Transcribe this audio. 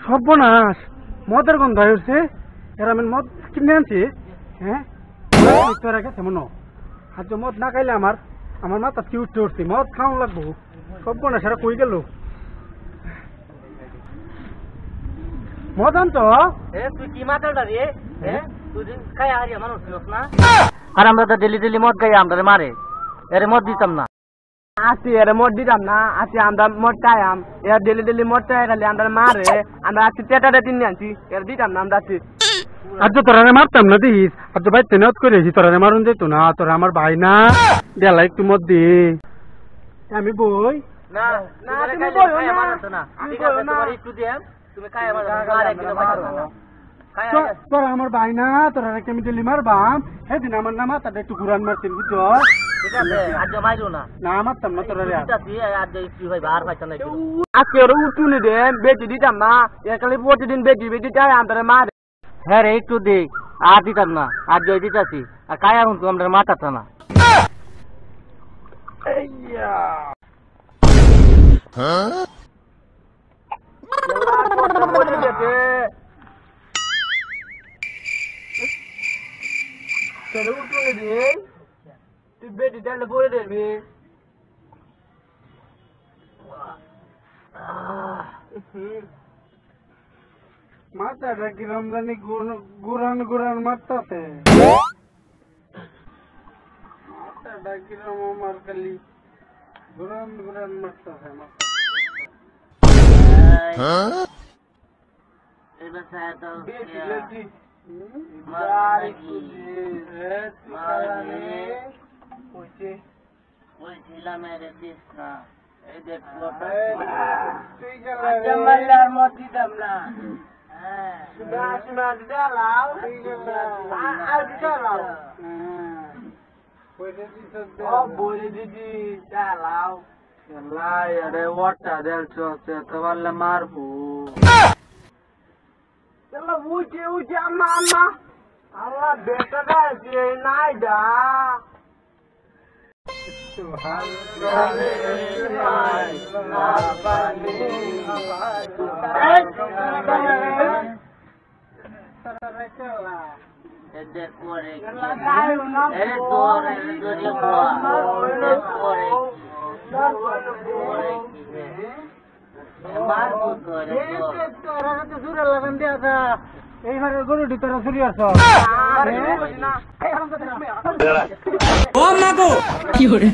সর্বনাশ মদের গন্ধ হয়েছে এরা আমি মদ কিনে আনছি হ্যাঁ তোরা গেছে মনে আর মদ না খাইলে আমার আমার মাথা উঠতে উঠছি মদ খাওয়া লাগবো সর্বনাশ এরা কই গেল মদ আনতো তুই কি মাতালটা রে তুই খাই হারিয়া মানুষ ছিলস না আর আমরা তো ডেলি ডেলি মদ খাই আমরা মারে এর মদ দিতাম না আসি এর মদ দিতাম না আসি আমরা মদ খাইয়াম এর ডেলি ডেলি মদ খাই খালি আমরা মারে আমরা আসি টেটাটা তিন আনছি এর দিতাম না আমরা আসি আজ তো তোরা মারতাম না দিস আর তো ভাই তেনত করেছি তোরা মারুন যেত না তোরা আমার ভাই না দেলা একটু মদ দি আমি বই না না তুমি বই না ঠিক আছে তোমার একটু দিয়ে তুমি খাই আমার আর একদিন মারো তোরা আমার ভাই না তোরা আমি দিল্লি মারবাম সেদিন আমার না মাথাটা একটু ঘুরান মারছেন বুঝছো ঠিক আছে আজ মাইরো না না মারতাম না তোরা আজ কি হয় বার পাইছ না আজকে ওরা উঠুনি দে বেশি দিতাম না এখানে প্রতিদিন বেশি বেশি চাই আমরা মারে হ্যাঁ রে একটু দে আর দিতাম না আর জয় দিতাছি আর কায়া হুন আমরা মাথাটা না তুই বেশি চাইলে পড়ে দেবি মাথাটা কিরম জানি গুরান গুরান মারতাছে মাথাটা কিরম আমার খালি গুরান গুরান মারতাছে মত দিতাম না মারবো উঠে উঠে আম্মা আম্মা আল্লাহ বেটাটা আছে নাই দা এইবারে গরুটি তোরা চুরি আস ও মাগো কি করে